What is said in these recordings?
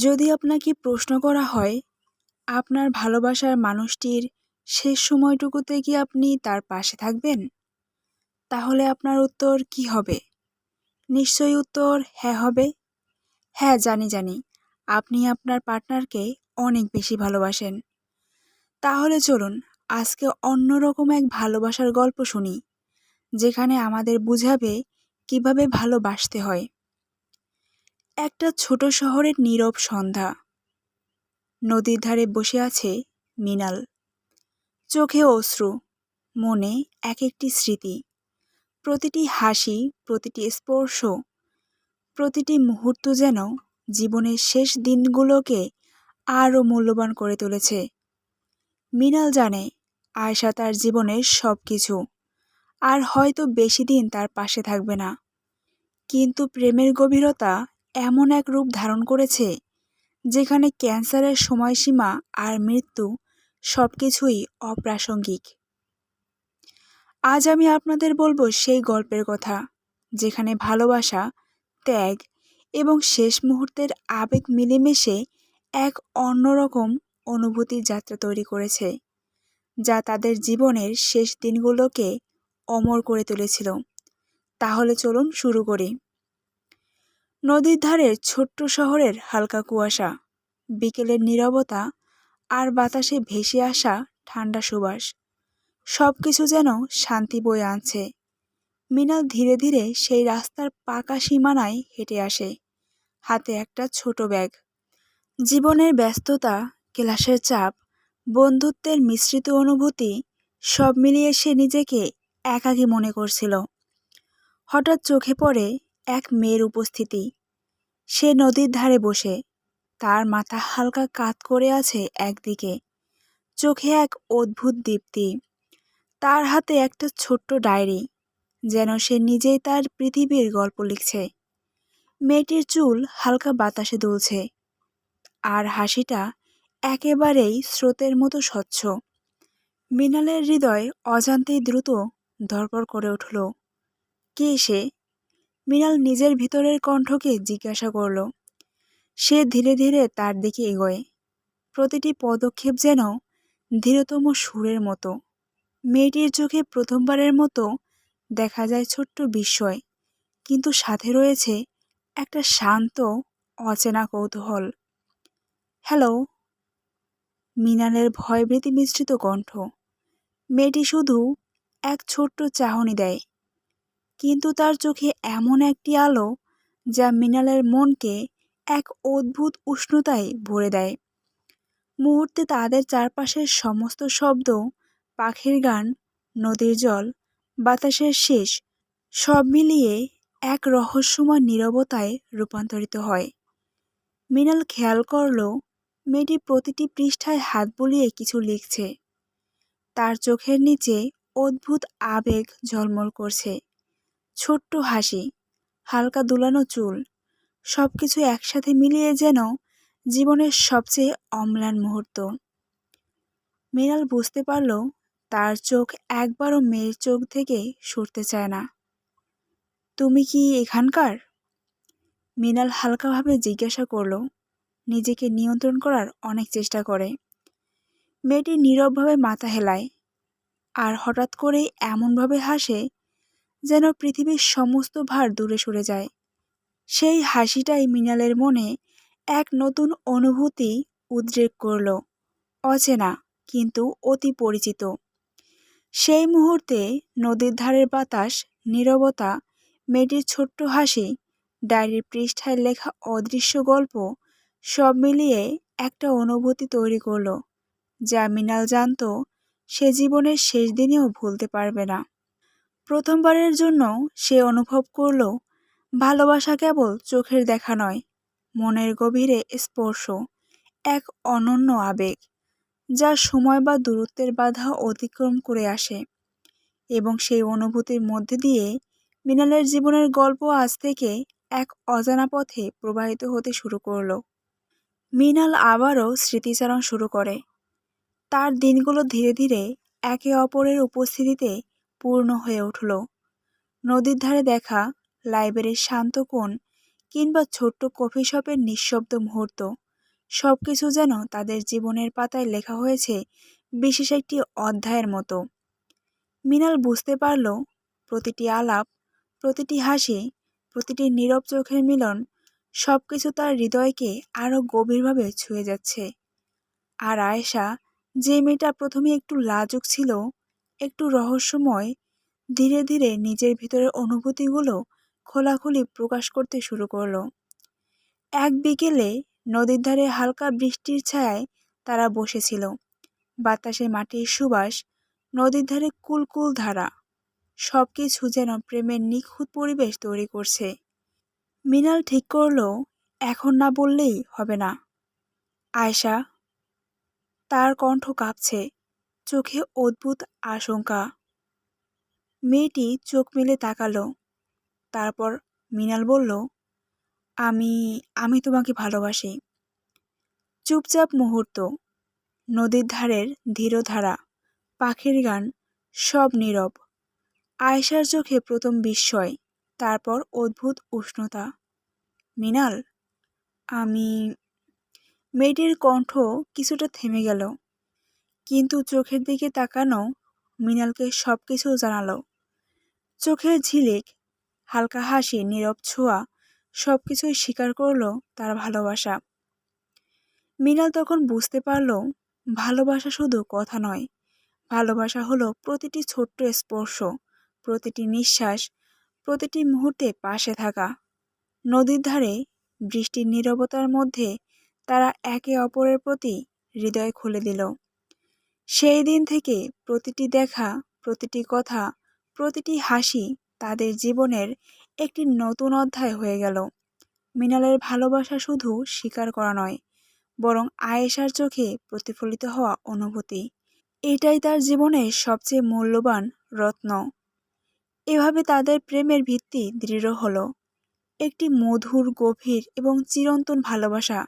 যদি আপনাকে প্রশ্ন করা হয়, আপনার ভালোবাসার মানুষটির শেষ সময়টুকুতে কি আপনি তার পাশে থাকবেন? তাহলে আপনার উত্তর কি হবে? নিশ্চয়ই উত্তর হ্যাঁ হবে। হ্যাঁ, জানি। আপনি আপনার পার্টনারকে অনেক বেশি ভালোবাসেন। তাহলে চলুন আজকে অন্যরকম এক ভালোবাসার গল্প শুনি, যেখানে আমাদের বুঝাবে কিভাবে ভালোবাসতে হয়। একটা ছোট শহরের নীরব সন্ধ্যা। নদীর ধারে বসে আছে মৃণাল। চোখে অশ্রু, মনে এক একটি স্মৃতি। প্রতিটি হাসি, প্রতিটি স্পর্শ, প্রতিটি মুহূর্ত যেন জীবনের শেষ দিনগুলোকে আরও মূল্যবান করে তুলেছে। মৃণাল জানে আয়শা তার জীবনের সব কিছু, আর হয়তো বেশি দিন তার পাশে থাকবে না। কিন্তু প্রেমের গভীরতা এমন এক রূপ ধারণ করেছে, যেখানে ক্যান্সারের সময়সীমা আর মৃত্যু সবকিছুই অপ্রাসঙ্গিক। আজ আমি আপনাদের বলবো সেই গল্পের কথা, যেখানে ভালোবাসা, ত্যাগ এবং শেষ মুহূর্তের আবেগ মিলেমিশে এক অন্যরকম অনুভূতির যাত্রা তৈরি করেছে, যা তাদের জীবনের শেষ দিনগুলোকে অমর করে তুলেছিল। তাহলে চলুন শুরু করি। নদীর ধারের ছোট্ট শহরের হালকা কুয়াশা, বিকেলের নীরবতা আর বাতাসে ভেসে আসা ঠান্ডা সুবাস, সবকিছু যেন শান্তি বয়ে আনছে। মৃণাল ধীরে ধীরে সেই রাস্তার পাকা সীমানায় হেঁটে আসে, হাতে একটা ছোট ব্যাগ। জীবনের ব্যস্ততা, ক্লাসের চাপ, বন্ধুত্বের মিশ্রিত অনুভূতি সব মিলিয়ে সে নিজেকে একাকী মনে করছিল। হঠাৎ চোখে পড়ে এক মেয়ের উপস্থিতি। সে নদীর ধারে বসে, তার মাথা হালকা কাত করে আছে একদিকে, চোখে এক অদ্ভুত দীপ্তি। তার হাতে একটা ছোট্ট ডায়েরি, যেন সে নিজেই তার পৃথিবীর গল্প লিখছে। মেয়েটির চুল হালকা বাতাসে দুলছে, আর হাসিটা একেবারেই স্রোতের মতো স্বচ্ছ। মৃণালের হৃদয় অজান্তেই দ্রুত ধড়ফড় করে উঠল। কে সে? মৃণাল নিজের ভিতরের কণ্ঠকে জিজ্ঞাসা করল। সে ধীরে ধীরে তার দিকে এগোয়, প্রতিটি পদক্ষেপ যেন ধীরতম সুরের মতো। মেয়েটির চোখে প্রথমবারের মতো দেখা যায় ছোট্ট বিস্ময়, কিন্তু সাথে রয়েছে একটা শান্ত, অচেনা কৌতূহল। হ্যালো। মৃণালের ভয়ভীতি মিশ্রিত কণ্ঠ। মেয়েটি শুধু এক ছোট্ট চাহনি দেয়, কিন্তু তার চোখে এমন একটি আলো যা মৃণালের মনকে এক অদ্ভুত উষ্ণতায় ভরে দেয়। মুহূর্তে তাদের চারপাশের সমস্ত শব্দ, পাখির গান, নদীর জল, বাতাসের শেষ, সব মিলিয়ে এক রহস্যময় নীরবতায় রূপান্তরিত হয়। মৃণাল খেয়াল করল মেয়েটি প্রতিটি পৃষ্ঠায় হাত বুলিয়ে কিছু লিখছে। তার চোখের নিচে অদ্ভুত আবেগ ঝলমল করছে। ছোট্ট হাসি, হালকা দুলানো চুল, সবকিছু একসাথে মিলিয়ে যেন জীবনের সবচেয়ে অম্লান মুহূর্ত। মৃণাল বুঝতে পারল তার চোখ একবারও মেয়ের চোখ থেকে সরতে চায় না। তুমি কি এখানকার? মৃণাল হালকাভাবে জিজ্ঞাসা করল, নিজেকে নিয়ন্ত্রণ করার অনেক চেষ্টা করে। মেয়েটি নীরবভাবে মাথা হেলায়, আর হঠাৎ করেই এমনভাবে হাসে যেন পৃথিবীর সমস্ত ভার দূরে সরে যায়। সেই হাসিটাই মৃণালের মনে এক নতুন অনুভূতি উদ্রেক করল, অচেনা কিন্তু অতি পরিচিত। সেই মুহূর্তে নদীর ধারের বাতাস, নীরবতা, মেয়েটির ছোট্ট হাসি, ডায়েরির পৃষ্ঠায় লেখা অদৃশ্য গল্প, সব মিলিয়ে একটা অনুভূতি তৈরি করল, যা মৃণাল জানত সে জীবনের শেষ দিনেও ভুলতে পারবে না। প্রথমবারের জন্য সে অনুভব করল ভালোবাসা কেবল চোখের দেখা নয়, মনের গভীরে স্পর্শ, এক অনন্য আবেগ যা সময় বা দূরত্বের বাধা অতিক্রম করে আসে। এবং সেই অনুভূতির মধ্যে দিয়ে মৃণালের জীবনের গল্প আজ থেকে এক অজানা পথে প্রবাহিত হতে শুরু করল। মৃণাল আবারও স্মৃতিচারণ শুরু করে। তার দিনগুলো ধীরে ধীরে একে অপরের উপস্থিতিতে পূর্ণ হয়ে উঠল। নদীর ধারে দেখা, লাইব্রেরির শান্ত কোণ, কিংবা ছোট্ট কফি শপের নিঃশব্দ মুহূর্ত, সবকিছু যেন তাদের জীবনের পাতায় লেখা হয়েছে বিশেষ একটি অধ্যায়ের মতো। মৃণাল বুঝতে পারল প্রতিটি আলাপ, প্রতিটি হাসি, প্রতিটি নীরব চোখের মিলন সবকিছু তার হৃদয়কে আরো গভীরভাবে ছুঁয়ে যাচ্ছে। আর আয়েশা, যে মেয়েটা প্রথমে একটু লাজুক ছিল, একটু রহস্যময়, ধীরে ধীরে নিজের ভিতরের অনুভূতিগুলো খোলাখুলি প্রকাশ করতে শুরু করলো। এক বিকেলে নদীর ধারে হালকা বৃষ্টির ছায়ায় তারা বসেছিল। বাতাসে মাটির সুবাস, নদীর ধারে কুলকুল ধারা, সবকিছু যেন প্রেমের নিখুঁত পরিবেশ তৈরি করছে। মৃণাল ঠিক করলো এখন না বললেই হবে না। আয়েশা, তার কণ্ঠ কাঁপছে, চোখে অদ্ভুত আশঙ্কা। মেয়েটি চোখ মেলে তাকালো। তারপর মৃণাল বলল, আমি আমি তোমাকে ভালোবাসি। চুপচাপ মুহূর্ত, নদীর ধারের ধীরধারা, পাখির গান, সব নীরব। আয়েশার চোখে প্রথম বিস্ময়, তারপর অদ্ভুত উষ্ণতা। মৃণাল, আমি। মেয়েটির কণ্ঠ কিছুটা থেমে গেল, কিন্তু চোখের দিকে তাকানো মৃণালকে সবকিছু জানালো। চোখের ঝিলিক, হালকা হাসি, নীরব ছোঁয়া, সবকিছুই স্বীকার করলো তার ভালোবাসা। মৃণাল তখন বুঝতে পারল ভালোবাসা শুধু কথা নয়, ভালোবাসা হলো প্রতিটি ছোট্ট স্পর্শ, প্রতিটি নিঃশ্বাস, প্রতিটি মুহূর্তে পাশে থাকা। নদীর ধারে বৃষ্টির নীরবতার মধ্যে তারা একে অপরের প্রতি হৃদয় খুলে দিল। সেই দিন থেকে প্রতিটি দেখা, প্রতিটি কথা, প্রতিটি হাসি তাদের জীবনের একটি নতুন অধ্যায় হয়ে গেল। মৃণালের ভালোবাসা শুধু স্বীকার করা নয়, বরং আয়েশার চোখে প্রতিফলিত হওয়া অনুভূতি। এটাই তার জীবনের সবচেয়ে মূল্যবান রত্ন। এভাবে তাদের প্রেমের ভিত্তি দৃঢ় হলো, একটি মধুর, গভীর এবং চিরন্তন ভালোবাসা,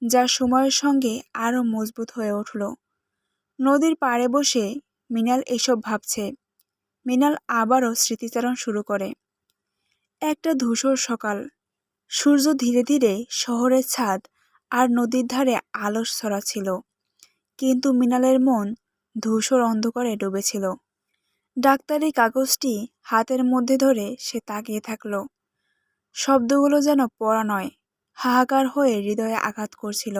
যা সময়ের সঙ্গে আরও মজবুত হয়ে উঠল। নদীর পাড়ে বসে মৃণাল এসব ভাবছে। মৃণাল আবারও স্মৃতিচারণ শুরু করে। একটা ধূসর সকাল, সূর্য ধীরে ধীরে শহরের ছাদ আর নদীর ধারে আলো ছড়াচ্ছিল, কিন্তু মৃণালের মন ধূসর অন্ধকারে ডুবেছিল। ডাক্তারি কাগজটি হাতের মধ্যে ধরে সে তাকিয়ে থাকল। শব্দগুলো যেন পড়া নয়, হাহাকার হয়ে হৃদয়ে আঘাত করছিল।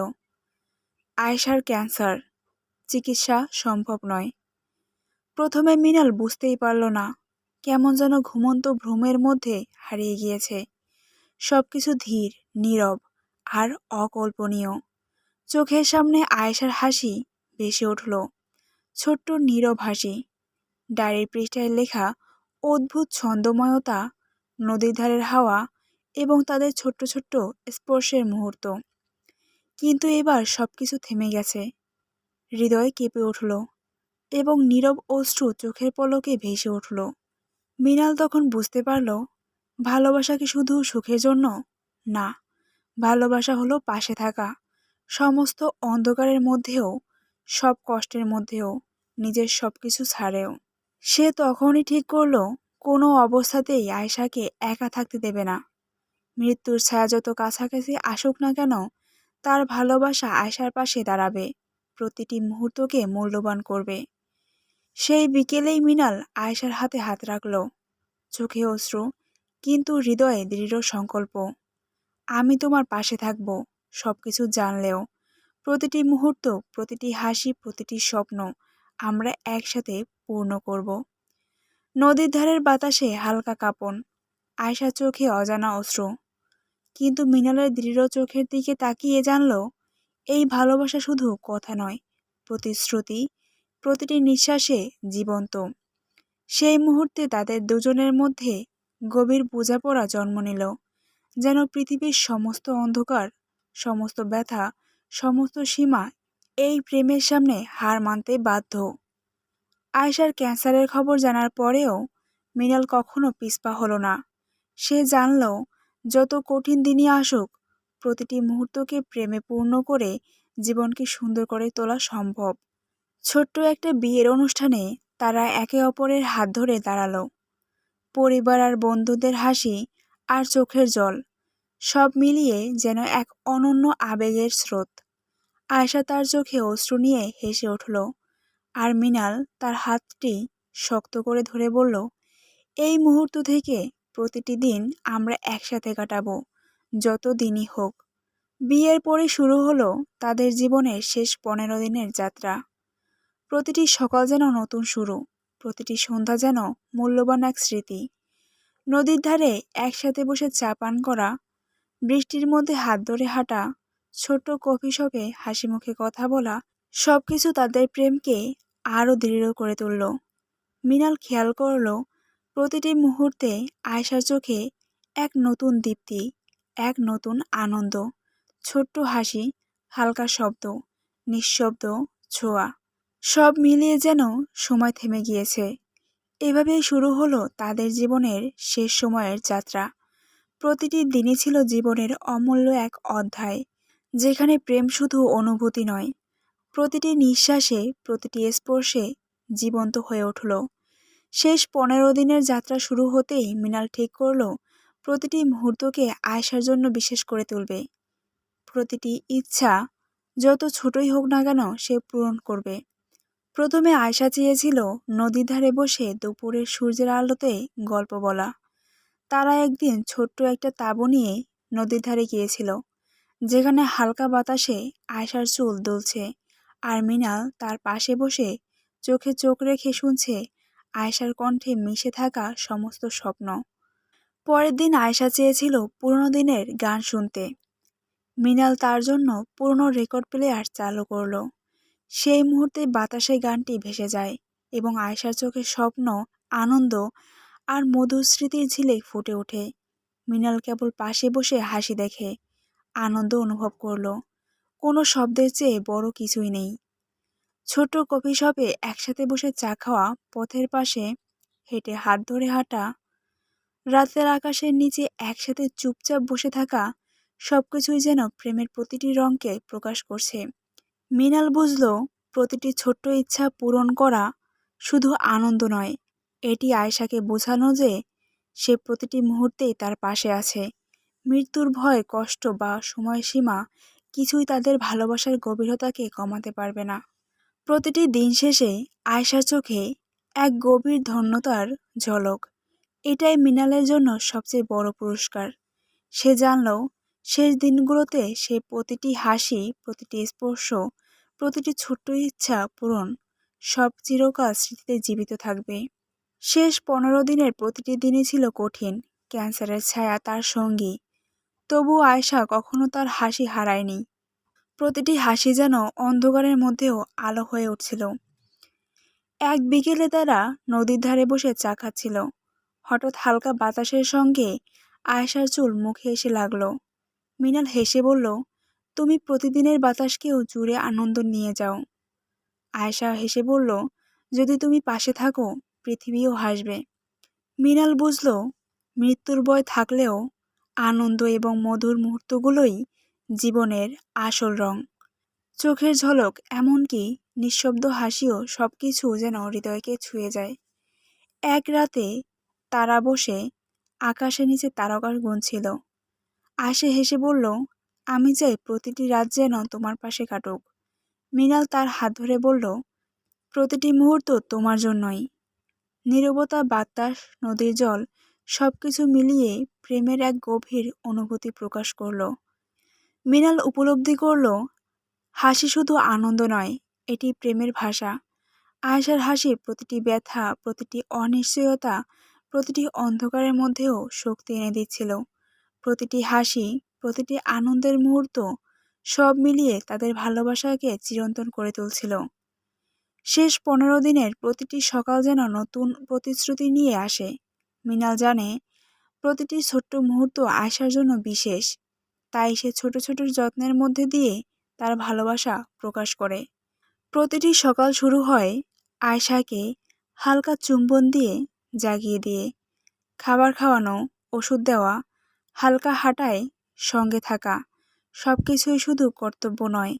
আয়েশার ক্যান্সার, চিকিৎসা সম্ভব নয়। প্রথমে মৃণাল বুঝতেই পারল না, কেমন যেন ঘুমন্ত ভ্রমের মধ্যে হারিয়ে গিয়েছে। সবকিছু ধীর, নীরব আর অকল্পনীয়। চোখের সামনে আয়েশার হাসি ভেসে উঠল, ছোট্ট নীরব হাসি, ডায়েরির পৃষ্ঠায় লেখা অদ্ভুত ছন্দময়তা, নদীর ধারের হাওয়া এবং তাদের ছোট্ট ছোট্ট স্পর্শের মুহূর্ত। কিন্তু এবার সবকিছু থেমে গেছে। হৃদয় কেঁপে উঠল এবং নীরব অশ্রু চোখের পলকে ভেসে উঠল। মৃণাল তখন বুঝতে পারল ভালোবাসা কি শুধু সুখের জন্য? না, ভালোবাসা হলো পাশে থাকা, সমস্ত অন্ধকারের মধ্যেও, সব কষ্টের মধ্যেও, নিজের সবকিছু ছাড়েও। সে তখনই ঠিক করল কোনো অবস্থাতেই আয়েশাকে একা থাকতে দেবে না। মৃত্যুর ছায়া যত কাছাকাছি আসুক না কেন, তার ভালোবাসা আয়েশার পাশে দাঁড়াবে, প্রতিটি মুহূর্তকে মূল্যবান করবে। সেই বিকেলেই মৃণাল আয়েশার হাতে হাত রাখল, চোখে অশ্রু, কিন্তু হৃদয়ে দৃঢ় সংকল্প। আমি তোমার পাশে থাকব, সবকিছু জানলেও। প্রতিটি মুহূর্ত, প্রতিটি হাসি, প্রতিটি স্বপ্ন আমরা একসাথে পূর্ণ করব। নদীর ধারের বাতাসে হালকা কাঁপন, আয়েশার চোখে অজানা অশ্রু, কিন্তু মৃণালের দৃঢ় চোখের দিকে তাকিয়ে জানল এই ভালোবাসা শুধু কথা নয়, প্রতিশ্রুতি, প্রতিটি নিঃশ্বাসে জীবন্ত। সেই মুহূর্তে তাদের দুজনের মধ্যে গভীর বোঝাপড়া জন্ম নিল, যেন পৃথিবীর সমস্ত অন্ধকার, সমস্ত ব্যথা, সমস্ত সীমা এই প্রেমের সামনে হার মানতে বাধ্য। আয়েশার ক্যান্সারের খবর জানার পরেও মৃণাল কখনো পিছপা হলো না। সে জানল যত কঠিন দিনই আসুক, প্রতিটি মুহূর্তকে প্রেমে পূর্ণ করে জীবনকে সুন্দর করে তোলা সম্ভব। ছোট্ট একটা বিয়ের অনুষ্ঠানে তারা একে অপরের হাত ধরে দাঁড়ালো। পরিবার আর বন্ধুদের হাসি আর চোখের জল সব মিলিয়ে যেন এক অনন্য আবেগের স্রোত। আয়শা তার চোখে অশ্রু নিয়ে হেসে উঠল, আর মিনাল তার হাতটি শক্ত করে ধরে বলল, এই মুহূর্ত থেকে প্রতিটি দিন আমরা একসাথে কাটাবো, যত দিনই হোক। বিয়ের পরে শুরু হলো তাদের জীবনের শেষ 15 দিনের যাত্রা। প্রতিটি সকাল যেন নতুন শুরু, প্রতিটি সন্ধ্যা যেন মূল্যবান এক স্মৃতি। নদীর ধারে একসাথে বসে চা পান করা, বৃষ্টির মধ্যে হাত ধরে হাঁটা, ছোট্ট কফি শপে হাসি মুখে কথা বলা, সবকিছু তাদের প্রেমকে আরও দৃঢ় করে তুলল। মিনাল খেয়াল করল প্রতিটি মুহূর্তে আয়শার চোখে এক নতুন দীপ্তি, এক নতুন আনন্দ, ছোট্ট হাসি, হালকা শব্দ, নিঃশব্দ ছোঁয়া, সব মিলিয়ে যেন সময় থেমে গিয়েছে। এভাবেই শুরু হলো তাদের জীবনের শেষ সময়ের যাত্রা। প্রতিটি দিনই ছিল জীবনের অমূল্য এক অধ্যায়, যেখানে প্রেম শুধু অনুভূতি নয়, প্রতিটি নিঃশ্বাসে, প্রতিটি স্পর্শে জীবন্ত হয়ে উঠল। শেষ 15 দিনের যাত্রা শুরু হতেই মিনাল ঠিক করল প্রতিটি মুহূর্তকে আয়েশার জন্য বিশেষ করে তুলবে। প্রতিটি ইচ্ছা, যত ছোটই হোক না কেন, সে পূরণ করবে। প্রথমে আয়শা চেয়েছিল নদীর ধারে বসে দুপুরের সূর্যের আলোতে গল্প বলা। তারা একদিন ছোট্ট একটা তাঁবু নিয়ে নদীর ধারে গিয়েছিল, যেখানে হালকা বাতাসে আয়শার চুল দুলছে, আর মিনাল তার পাশে বসে চোখে চোখ রেখে শুনছে আয়শার কণ্ঠে মিশে থাকা সমস্ত স্বপ্ন। পরের দিন আয়শা চেয়েছিল পুরনো দিনের গান শুনতে। মিনাল তার জন্য পুরনো রেকর্ড প্লেয়ার চালু করলো। সেই মুহূর্তে বাতাসে গানটি ভেসে যায় এবং আয়শার চোখে স্বপ্ন, আনন্দ আর মধুর স্মৃতির ঝিলে ফুটে ওঠে। মিনাল কেবল পাশে বসে হাসি দেখে, আনন্দ অনুভব করল। কোনো শব্দের চেয়ে বড় কিছুই নেই। ছোট কফি শপে একসাথে বসে চা খাওয়া, পথের পাশে হেঁটে হাত ধরে হাঁটা, রাতের আকাশের নিচে একসাথে চুপচাপ বসে থাকা, সবকিছুই যেন প্রেমের প্রতিটি রঙকে প্রকাশ করছে। মিনাল বুঝল প্রতিটি ছোট্ট ইচ্ছা পূরণ করা শুধু আনন্দ নয়, এটি আয়েশাকে বোঝানো যে সে প্রতিটি মুহূর্তেই তার পাশে আছে। মৃত্যুর ভয়, কষ্ট বা সময়সীমা কিছুই তাদের ভালোবাসার গভীরতাকে কমাতে পারবে না। প্রতিটি দিন শেষে আয়েশার চোখে এক গভীর ধন্যতার ঝলক। এটাই মিনালের জন্য সবচেয়ে বড় পুরস্কার। সে জানল শেষ দিনগুলোতে সে প্রতিটি হাসি, প্রতিটি স্পর্শ, প্রতিটি ছোট্ট ইচ্ছা পূরণ, সব চিরকাল স্মৃতিতে জীবিত থাকবে। শেষ 15 দিনের প্রতিটি দিনই ছিল কঠিন, ক্যান্সারের ছায়া তার সঙ্গী। তবু আয়েশা কখনো তার হাসি হারায়নি। প্রতিটি হাসি যেন অন্ধকারের মধ্যেও আলো হয়ে উঠছিল। এক বিকেলে তারা নদীর ধারে বসে চা খাচ্ছিল। হঠাৎ হালকা বাতাসের সঙ্গে আয়েশার চুল মুখে এসে লাগলো। মিনাল হেসে বলল, তুমি প্রতিদিনের বাতাসকেও জুড়ে আনন্দ নিয়ে যাও। আয়েশা হেসে বলল, যদি তুমি পাশে থাকো, পৃথিবীও হাসবে। মিনাল বুঝল মৃত্যুর ভয় থাকলেও আনন্দ এবং মধুর মুহূর্তগুলোই জীবনের আসল রং। চোখের ঝলক, এমনকি নিঃশব্দ হাসিও সবকিছু যেন হৃদয়কে ছুঁয়ে যায়। এক রাতে তারা বসে আকাশের নিচে তারকার গুনছিল। আয়েশা হেসে বলল, আমি চাই প্রতিটি রাত যেন তোমার পাশে কাটুক। মিনাল তার হাত ধরে বলল, প্রতিটি মুহূর্ত তোমার জন্যই। নীরবতা, বাতাস, নদীর জল, সবকিছু মিলিয়ে প্রেমের এক গভীর অনুভূতি প্রকাশ করল। মিনাল উপলব্ধি করল হাসি শুধু আনন্দ নয়, এটি প্রেমের ভাষা। আয়েশার হাসি প্রতিটি ব্যথা, প্রতিটি অনিশ্চয়তা, প্রতিটি অন্ধকারের মধ্যেও শক্তি এনে দিচ্ছিল। প্রতিটি হাসি, প্রতিটি আনন্দের মুহূর্ত, সব মিলিয়ে তাদের ভালোবাসাকে চিরন্তন করে তুলছিল। শেষ 15 দিনের প্রতিটি সকাল যেন নতুন প্রতিশ্রুতি নিয়ে আসে। মিনাল জানে প্রতিটি ছোট্ট মুহূর্ত আয়েশার জন্য বিশেষ, তাই সে ছোট ছোট যত্নের মধ্যে দিয়ে তার ভালোবাসা প্রকাশ করে। প্রতিটি সকাল শুরু হয় আয়েশাকে হালকা চুম্বন দিয়ে, জাগিয়ে দিয়ে। খাবার খাওয়ানো, ওষুধ দেওয়া, হালকা হাঁটায় সঙ্গে থাকা, সবকিছুই শুধু কর্তব্য নয়,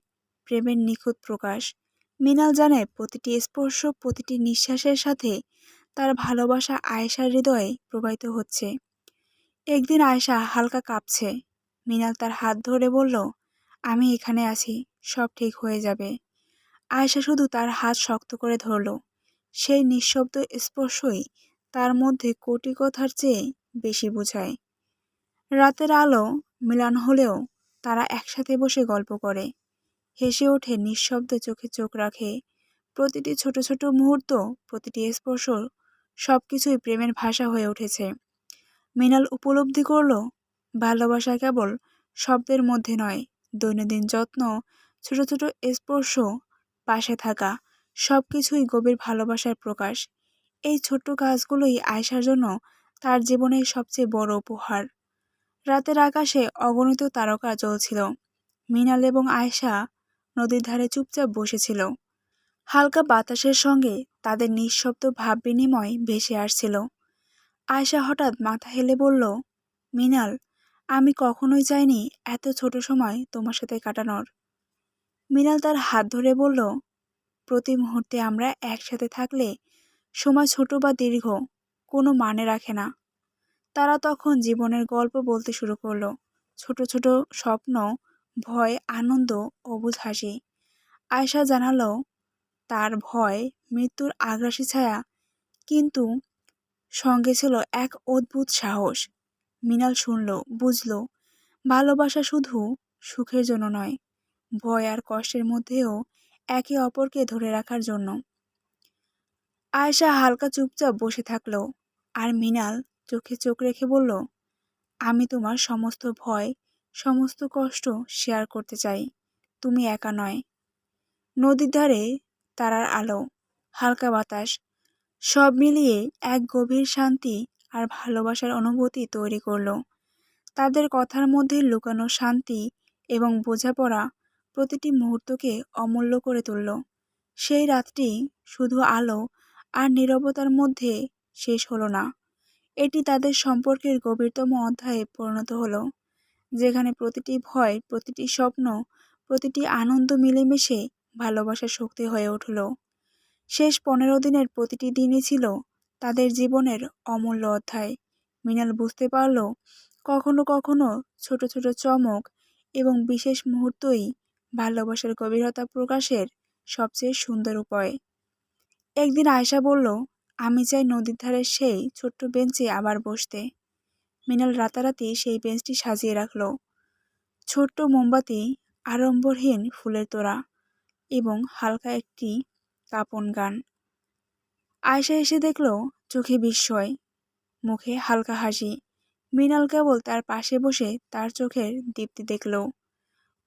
প্রেমের নিখুঁত প্রকাশ। মিনাল জানে প্রতিটি স্পর্শ, প্রতিটি নিঃশ্বাসের সাথে তার ভালোবাসা আয়েশার হৃদয়ে প্রবাহিত হচ্ছে। একদিন আয়েশা হালকা কাঁপছে, মৃণাল তার হাত ধরে বলল, আমি এখানে আছি, সব ঠিক হয়ে যাবে। আয়েশা শুধু তার হাত শক্ত করে ধরল। সেই নিঃশব্দ স্পর্শই তার মধ্যে কোটি কথার চেয়ে বেশি বোঝায়। রাতের আলো মিলান হলেও তারা একসাথে বসে গল্প করে, হেসে ওঠে, নিঃশব্দে চোখে চোখ রাখে। প্রতিটি ছোট ছোট মুহূর্ত, প্রতিটি স্পর্শ, সবকিছুই প্রেমের ভাষা হয়ে উঠেছে। মৃণাল উপলব্ধি করল, ভালোবাসা কেবল শব্দের মধ্যে নয়, দৈনন্দিন যত্ন, ছোট ছোট স্পর্শ, পাশে থাকা, সবকিছুই গভীর ভালোবাসার প্রকাশ। এই ছোট্ট কাজগুলোই আয়েশার জন্য তার জীবনের সবচেয়ে বড় উপহার। রাতের আকাশে অগণিত তারকা জ্বলছিল। মৃণাল এবং আয়েশা নদীর ধারে চুপচাপ বসেছিল। হালকা বাতাসের সঙ্গে তাদের নিঃশব্দ ভাব বিনিময় ভেসে আসছিল। আয়েশা হঠাৎ মাথা হেলে বলল, মৃণাল, আমি কখনোই চাইনি এত ছোট সময় তোমার সাথে কাটানোর। মৃণাল তার হাত ধরে বলল, প্রতি মুহূর্তে আমরা একসাথে থাকলে সময় ছোট বা দীর্ঘ কোনো মানে রাখে না। তারা তখন জীবনের গল্প বলতে শুরু করলো, ছোট ছোট স্বপ্ন, ভয়, আনন্দ, অবুঝ হাসি। আয়েশা জানালো তার ভয় মৃত্যুর আগ্রাসী ছায়া, কিন্তু সঙ্গে ছিল এক অদ্ভুত সাহস। মৃণাল শুনল, বুঝল, ভালোবাসা শুধু সুখের জন্য নয়, ভয় আর কষ্টের মধ্যেও একে অপরকে ধরে রাখার জন্য। আয়েশা হালকা চুপচাপ বসে থাকলো, আর মৃণাল চোখে চোখ রেখে বলল, আমি তোমার সমস্ত ভয়, সমস্ত কষ্ট শেয়ার করতে চাই, তুমি একা নয়। নদীর ধারে তারার আলো, হালকা বাতাস, সব মিলিয়ে এক গভীর শান্তি আর ভালোবাসার অনুভূতি তৈরি করলো। তাদের কথার মধ্যে লুকানো শান্তি এবং বোঝাপড়া প্রতিটি মুহূর্তকে অমূল্য করে তুলল। সেই রাতটি শুধু আলো আর নীরবতার মধ্যে শেষ হলো না, এটি তাদের সম্পর্কের গভীরতম অধ্যায়ে পরিণত হলো, যেখানে প্রতিটি ভয়, প্রতিটি স্বপ্ন, প্রতিটি আনন্দ মিলেমিশে ভালোবাসার শক্তি হয়ে উঠল। শেষ 15 দিনের প্রতিটি দিনই ছিল তাদের জীবনের অমূল্য অধ্যায়। মৃণাল বুঝতে পারল, কখনো কখনো ছোট ছোট চমক এবং বিশেষ মুহূর্তই ভালোবাসার গভীরতা প্রকাশের সবচেয়ে সুন্দর উপায়। একদিন আয়েশা বলল, আমি চাই নদীর ধারের সেই ছোট্ট বেঞ্চে আবার বসতে। মৃণাল রাতারাতি সেই বেঞ্চটি সাজিয়ে রাখল, ছোট্ট মোমবাতি, আড়ম্বরহীন ফুলের তোড়া এবং হালকা একটি কাঁপন গান। আয়েশা এসে দেখল, চোখে বিস্ময়, মুখে হালকা হাসি। মৃণাল কেবল তার পাশে বসে তার চোখের দীপ্তি দেখল।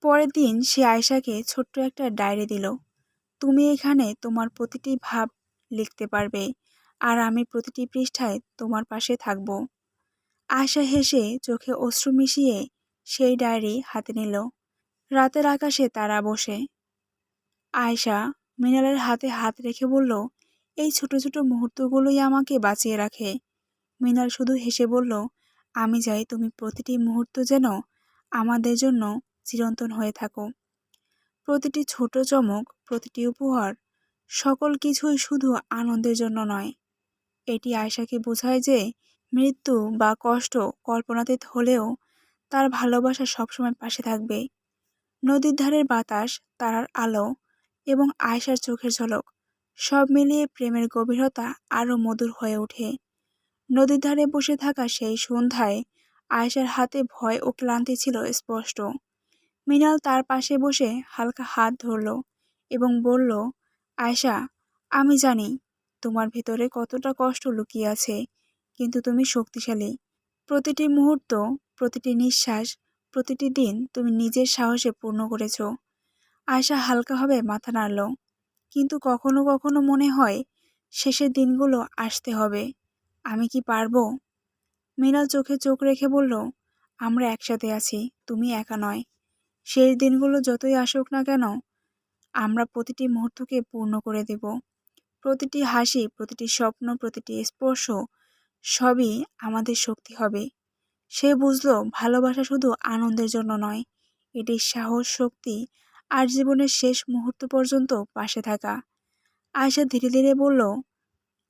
পরের দিন সে আয়েশাকে ছোট্ট একটা ডায়েরি দিল, তুমি এখানে তোমার প্রতিটি ভাব লিখতে পারবে, আর আমি প্রতিটি পৃষ্ঠায় তোমার পাশে থাকব। আয়েশা হেসে চোখে অশ্রু মিশিয়ে সেই ডায়েরি হাতে নিল। রাতের আকাশে তারা বসে। আয়েশা মৃণালের হাতে হাত রেখে বলল, এই ছোট ছোট মুহূর্তগুলোই আমাকে বাঁচিয়ে রাখে। মৃণাল শুধু হেসে বলল, আমি চাই তুমি প্রতিটি মুহূর্ত যেন আমাদের জন্য চিরন্তন হয়ে থাকো। প্রতিটি ছোট চমক, প্রতিটি উপহার, সকল কিছুই শুধু আনন্দের জন্য নয়। এটি আয়েশাকে বোঝায় যে মৃত্যু বা কষ্ট কল্পনাতীত হলেও তার ভালোবাসা সবসময় পাশে থাকবে। নদীর ধারের বাতাস, তারার আলো এবং আয়েশার চোখের ঝলক, সব মিলিয়ে প্রেমের গভীরতা আরও মধুর হয়ে ওঠে। নদীর ধারে বসে থাকা সেই সন্ধ্যায় আয়েশার হাতে ভয় ও ক্লান্তি ছিল স্পষ্ট। মৃণাল তার পাশে বসে হালকা হাত ধরল এবং বলল, আয়েশা, আমি জানি তোমার ভেতরে কতটা কষ্ট লুকিয়ে আছে, কিন্তু তুমি শক্তিশালী। প্রতিটি মুহূর্ত, প্রতিটি নিঃশ্বাস, প্রতিটি দিন তুমি নিজের সাহসে পূর্ণ করেছ। আয়েশা হালকাভাবে মাথা নাড়ল, কিন্তু কখনো কখনো মনে হয় শেষের দিনগুলো আসতে হবে। আমি কি পারবো? মৃণাল চোখে চোখ রেখে বলল, আমরা একসাথে আছি, তুমি একা নয়। শেষ দিনগুলো যতই আসুক না কেন, আমরা প্রতিটি মুহূর্তকে পূর্ণ করে দেব। প্রতিটি হাসি, প্রতিটি স্বপ্ন, প্রতিটি স্পর্শ, সবই আমাদের শক্তি হবে। সে বুঝল, ভালোবাসা শুধু আনন্দের জন্য নয়, এটি সাহস, শক্তি আর জীবনের শেষ মুহূর্ত পর্যন্ত পাশে থাকা। আয়েশা ধীরে ধীরে বলল,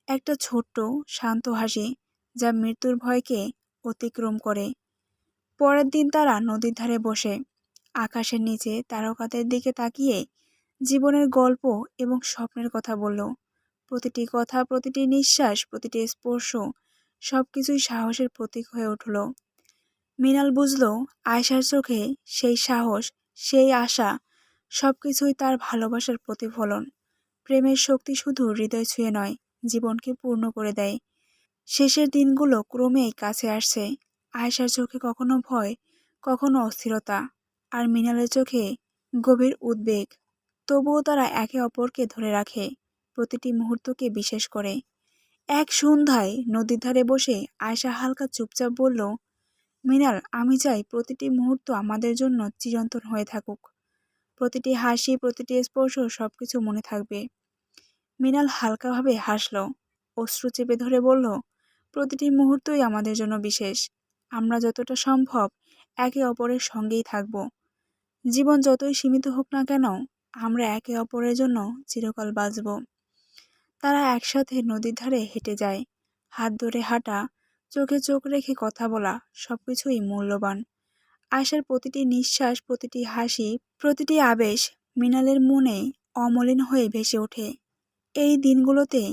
একটা ছোট্ট শান্ত হাসি যা মৃত্যুর ভয়কে অতিক্রম করে। পরের দিন তারা নদীর ধারে বসে আকাশের নিচে তারকাদের দিকে তাকিয়ে জীবনের গল্প এবং স্বপ্নের কথা বলল। প্রতিটি কথা, প্রতিটি নিঃশ্বাস, প্রতিটি স্পর্শ সবকিছুই সাহসের প্রতীক হয়ে উঠল। মৃণাল বুঝল আয়েশার চোখে সেই সাহস, সেই আশা সবকিছুই তার ভালোবাসার প্রতিফলন। প্রেমের শক্তি শুধু হৃদয় ছুঁয়ে নয়, জীবনকে পূর্ণ করে দেয়। শেষের দিনগুলো ক্রমেই কাছে আসছে। আয়েশার চোখে কখনো ভয়, কখনো অস্থিরতা, আর মৃণালের চোখে গভীর উদ্বেগ। তবুও তারা একে অপরকে ধরে রাখে, প্রতিটি মুহূর্তকে বিশেষ করে। এক সন্ধ্যায় নদীর ধারে বসে আয়েশা হালকা চুপচাপ বলল, মৃণাল, আমি চাই প্রতিটি মুহূর্ত আমাদের জন্য চিরন্তন হয়ে থাকুক। প্রতিটি হাসি, প্রতিটি স্পর্শ সবকিছু মনে থাকবে। মৃণাল হালকাভাবে হাসল, অশ্রু চেপে ধরে বলল, প্রতিটি মুহূর্তই আমাদের জন্য বিশেষ। আমরা যতটা সম্ভব একে অপরের সঙ্গেই থাকব। জীবন যতই সীমিত হোক না কেন, আমরা একে অপরের জন্য চিরকাল বাঁচব। তারা একসাথে নদীর ধারে হেঁটে যায়। হাত ধরে হাঁটা, চোখে চোখ রেখে কথা বলা, সবকিছুই মূল্যবান। আয়শার প্রতিটি নিঃশ্বাস, প্রতিটি হাসি, প্রতিটি আবেশ মৃণালের মনে অমলিন হয়ে ভেসে ওঠে। এই দিনগুলোতে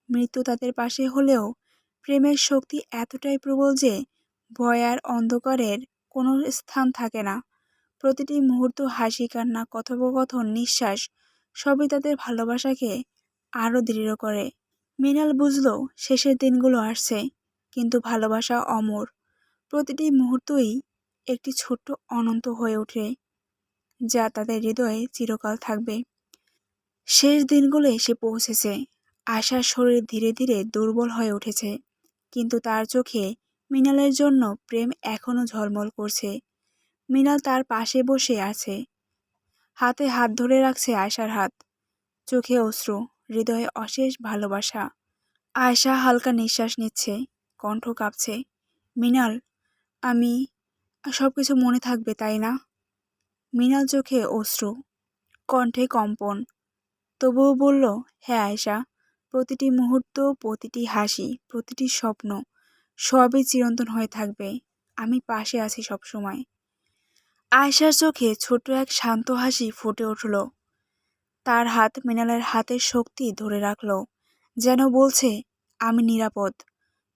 মৃত্যু তাদের পাশে হলেও প্রেমের শক্তি এতটাই প্রবল যে ভয় আর অন্ধকারের কোনো স্থান থাকে না। প্রতিটি মুহূর্ত, হাসি, কান্না, কথোপকথন, নিঃশ্বাস সবই তাদের ভালোবাসাকে আরও দৃঢ় করে। মৃণাল বুঝল শেষের দিনগুলো আসছে, কিন্তু ভালোবাসা অমর। প্রতিটি মুহূর্তই একটি ছোট্ট অনন্ত হয়ে ওঠে, যা তাদের হৃদয়ে চিরকাল থাকবে। শেষ দিনগুলো এসে পৌঁছেছে। আশার শরীর ধীরে ধীরে দুর্বল হয়ে উঠেছে, কিন্তু তার চোখে মৃণালের জন্য প্রেম এখনো ঝলমল করছে। মৃণাল তার পাশে বসে আছে, হাতে হাত ধরে রাখছে আয়শার হাত। চোখে অশ্রু, হৃদয়ে অশেষ ভালোবাসা। আয়শা হালকা নিঃশ্বাস নিচ্ছে, কণ্ঠ কাঁপছে। মৃণাল, আমি সবকিছু মনে থাকবে, তাই না? মৃণাল চোখে অশ্রু, কণ্ঠে কম্পন, তবুও বলল, হ্যাঁ আয়শা, প্রতিটি মুহূর্ত, প্রতিটি হাসি, প্রতিটি স্বপ্ন সবই চিরন্তন হয়ে থাকবে। আমি পাশে আছি সবসময়। আয়শার চোখে ছোট্ট এক শান্ত হাসি ফুটে উঠল। তার হাত মৃণালের হাতের শক্তি ধরে রাখল, যেন বলছে, আমি নিরাপদ,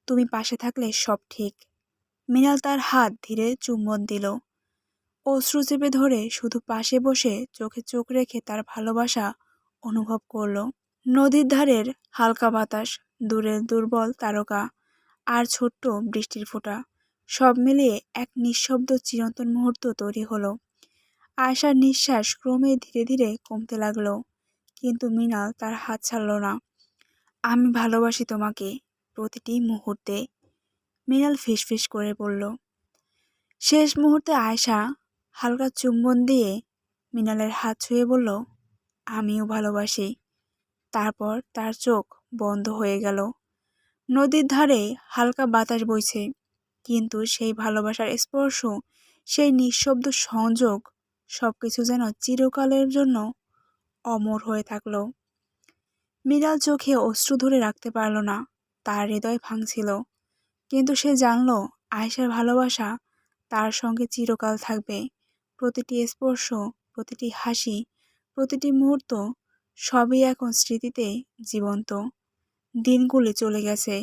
তুমি পাশে থাকলে সব ঠিক। মৃণাল তার হাত ধীরে চুম্বন দিল, অশ্রু চেপে ধরে শুধু পাশে বসে চোখে চোখ রেখে তার ভালোবাসা অনুভব করল। নদীর ধারের হালকা বাতাস, দূরের দুর্বল তারকা, আর ছোট্ট বৃষ্টির ফোঁটা সব মিলিয়ে এক নিঃশব্দ চিরন্তন মুহূর্ত তৈরি হলো। আয়শার নিঃশ্বাস ক্রমে ধীরে ধীরে কমতে লাগলো, কিন্তু মৃণাল তার হাত ছাড়ল না। আমি ভালোবাসি তোমাকে, প্রতিটি মুহূর্তে, মৃণাল ফিসফিস করে বলল। শেষ মুহূর্তে আয়শা হালকা চুম্বন দিয়ে মৃণালের হাত ছুঁয়ে বলল, আমিও ভালোবাসি। তারপর তার চোখ বন্ধ হয়ে গেল। নদীর ধারে হালকা বাতাস বইছে, কিন্তু সেই ভালোবাসার স্পর্শ, সেই নিঃশব্দ সংযোগ সবকিছু যেন চিরকালের জন্য অমর হয়ে থাকল। মৃণাল চোখে অশ্রু ধরে রাখতে পারল না, তার হৃদয় ভাঙছিল, কিন্তু সে জানল আয়েশার ভালোবাসা তার সঙ্গে চিরকাল থাকবে। প্রতিটি স্পর্শ, প্রতিটি হাসি, প্রতিটি মুহূর্ত সবই এখন স্মৃতিতে জীবন্ত। দিনগুলি চলে গেছে,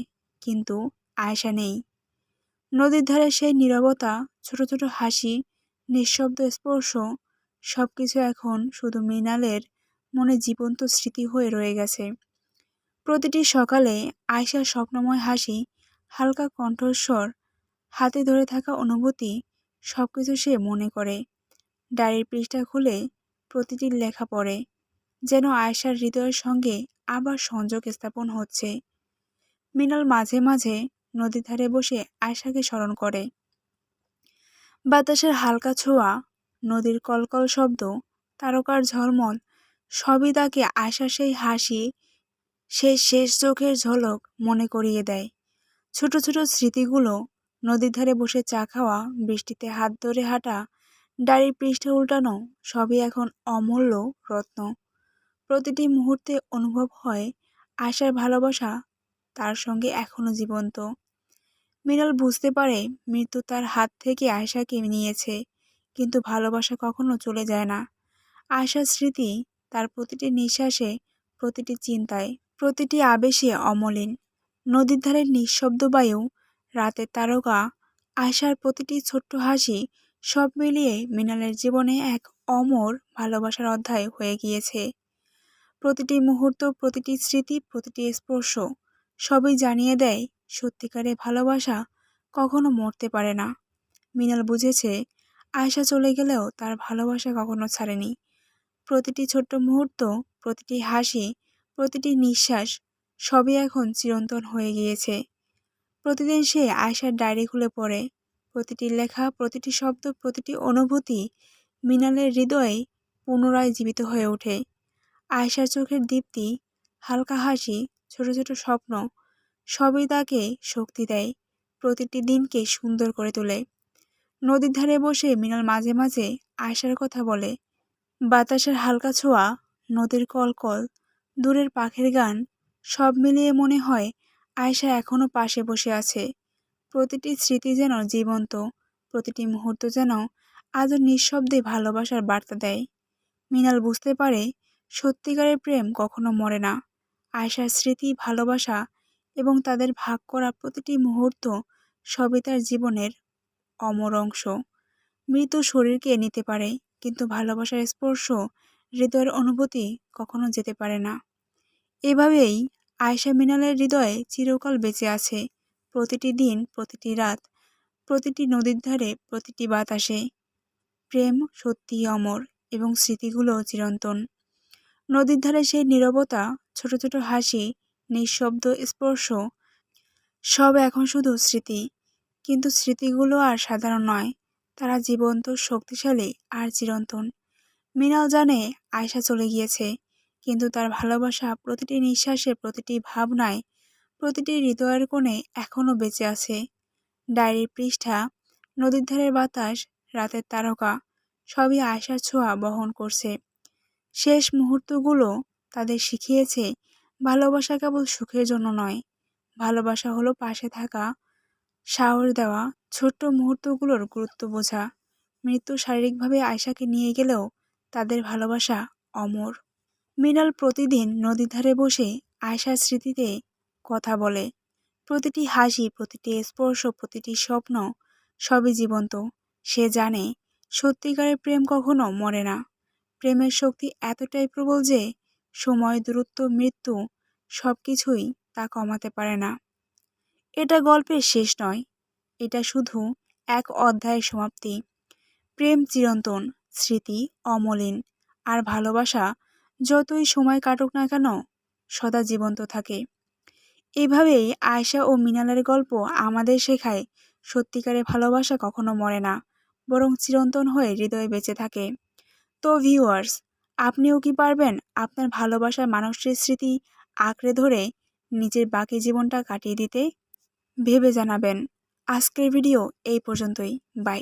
কিন্তু আয়েশা নেই। নদীর ধারে সেই নীরবতা, ছোট ছোট হাসি, নিঃশব্দ স্পর্শ সবকিছু এখন শুধু মৃণালের মনে জীবন্ত স্মৃতি হয়ে রয়ে গেছে। প্রতিটি সকালে আয়েশার স্বপ্নময় হাসি, হালকা কণ্ঠস্বর, হাতে ধরে থাকা অনুভূতি সবকিছু সে মনে করে। ডায়েরির পৃষ্ঠা খুলে প্রতিটি লেখা পড়ে, যেন আয়েশার হৃদয়ের সঙ্গে আবার সংযোগ স্থাপন হচ্ছে। মৃণাল মাঝে মাঝে নদীর ধারে বসে আয়েশাকে স্মরণ করে। বাতাসের হালকা ছোঁয়া, নদীর কলকল শব্দ, তারকার ঝলমল সবই তাকে আয়েশার সেই হাসি, সেই শেষ চোখের ঝলক মনে করিয়ে দেয়। ছোট ছোট স্মৃতিগুলো, নদীর ধারে বসে চা খাওয়া, বৃষ্টিতে হাত ধরে হাঁটা, ডায়েরির পৃষ্ঠা উল্টানো সবই এখন অমূল্য রত্ন। প্রতিটি মুহূর্তে অনুভব হয় আয়েশার ভালোবাসা তার সঙ্গে এখনো জীবন্ত। মৃণাল বুঝতে পারে মৃত্যু তার হাত থেকে আয়েশাকে নিয়েছে, কিন্তু ভালোবাসা কখনো চলে যায় না। আয়েশার স্মৃতি তার প্রতিটি নিঃশ্বাসে, প্রতিটি চিন্তায়, প্রতিটি আবেশে অমলিন। নদীর ধারের নিঃশব্দ বায়ু, রাতের তারকা, আয়েশার প্রতিটি ছোট্ট হাসি, সব মিলিয়ে মৃণালের জীবনে এক অমর ভালোবাসার অধ্যায় হয়ে গিয়েছে। প্রতিটি মুহূর্ত, প্রতিটি স্মৃতি, প্রতিটি স্পর্শ সবই জানিয়ে দেয় সত্যিকারের ভালোবাসা কখনো মরতে পারে না। মৃণাল বুঝেছে আয়েশা চলে গেলেও তার ভালোবাসা কখনো ছাড়েনি। প্রতিটি ছোট্ট মুহূর্ত, প্রতিটি হাসি, প্রতিটি নিঃশ্বাস সবই এখন চিরন্তন হয়ে গিয়েছে। প্রতিদিন সে আয়েশার ডায়েরি খুলে পড়ে। প্রতিটি লেখা, প্রতিটি শব্দ, প্রতিটি অনুভূতি মৃণালের হৃদয়ে পুনরায় জীবিত হয়ে ওঠে। আয়েশার চোখের দীপ্তি, হালকা হাসি, ছোট ছোট স্বপ্ন সবই তাকে শক্তি দেয়, প্রতিটি দিনকে সুন্দর করে তোলে। নদীর ধারে বসে মৃণাল মাঝে মাঝে আয়েশার কথা বলে। বাতাসের হালকা ছোঁয়া, নদীর কলকল, দূরের পাখির গান সব মিলিয়ে মনে হয় আয়েশা এখনো পাশে বসে আছে। প্রতিটি স্মৃতি যেন জীবন্ত, প্রতিটি মুহূর্ত যেন আজও নিঃশব্দে ভালোবাসার বার্তা দেয়। মৃণাল বুঝতে পারে সত্যিকারের প্রেম কখনো মরে না। আয়েশার স্মৃতি, ভালোবাসা এবং তাদের ভাগ করা প্রতিটি মুহূর্ত সবই তার জীবনের অমর অংশ। মৃত্যু শরীরকে নিতে পারে, কিন্তু ভালোবাসার স্পর্শ, হৃদয়ের অনুভূতি কখনো যেতে পারে না। এভাবেই আয়েশা মৃণালের হৃদয়ে চিরকাল বেঁচে আছে। প্রতিটি দিন, প্রতিটি রাত, প্রতিটি নদীর ধারে, প্রতিটি বাতাসে। প্রেম সত্যিই অমর এবং স্মৃতিগুলো চিরন্তন। নদীর ধারে সেই নীরবতা, ছোট ছোট হাসি, নিঃশব্দ স্পর্শ সব এখন শুধু স্মৃতি। কিন্তু স্মৃতিগুলো আর সাধারণ নয়, তারা জীবন্ত, শক্তিশালী আর চিরন্তন। মৃণাল জানে আয়েশা চলে গিয়েছে, কিন্তু তার ভালোবাসা প্রতিটি নিঃশ্বাসে, প্রতিটি ভাবনায়, প্রতিটি হৃদয়ের কোণে এখনও বেঁচে আছে। ডায়েরির পৃষ্ঠা, নদীর ধারের বাতাস, রাতের তারকা সবই আয়েশার ছোঁয়া বহন করছে। শেষ মুহূর্তগুলো তাদের শিখিয়েছে ভালোবাসা কেবল সুখের জন্য নয়, ভালোবাসা হলো পাশে থাকা, সাহস দেওয়া, ছোট্ট মুহূর্তগুলোর গুরুত্ব বোঝা। মৃত্যু শারীরিকভাবে আয়েশাকে নিয়ে গেলেও তাদের ভালোবাসা অমর। মৃণাল প্রতিদিন নদীর ধারে বসে আয়েশার স্মৃতিতে কথা বলে। প্রতিটি হাসি, প্রতিটি স্পর্শ, প্রতিটি স্বপ্ন সবই জীবন্ত। সে জানে সত্যিকারের প্রেম কখনো মরে না। প্রেমের শক্তি এতটাই প্রবল যে সময়, দূরত্ব, মৃত্যু সবকিছুই তা কমাতে পারে না। এটা গল্পের শেষ নয়, এটা শুধু এক অধ্যায়ের সমাপ্তি। প্রেম চিরন্তন, স্মৃতি অমলিন, আর ভালোবাসা যতই সময় কাটুক না কেন সদা জীবন্ত থাকে। এভাবেই আয়েশা ও মৃণালের গল্প আমাদের শেখায় সত্যিকারের ভালোবাসা কখনো মরে না, বরং চিরন্তন হয়ে হৃদয়ে বেঁচে থাকে। তো ভিউয়ার্স, আপনিও কি পারবেন আপনার ভালোবাসার মানুষটির স্মৃতি আঁকড়ে ধরে নিজের বাকি জীবনটা কাটিয়ে দিতে? ভেবে জানাবেন। আজকের ভিডিও এই পর্যন্তই। বাই।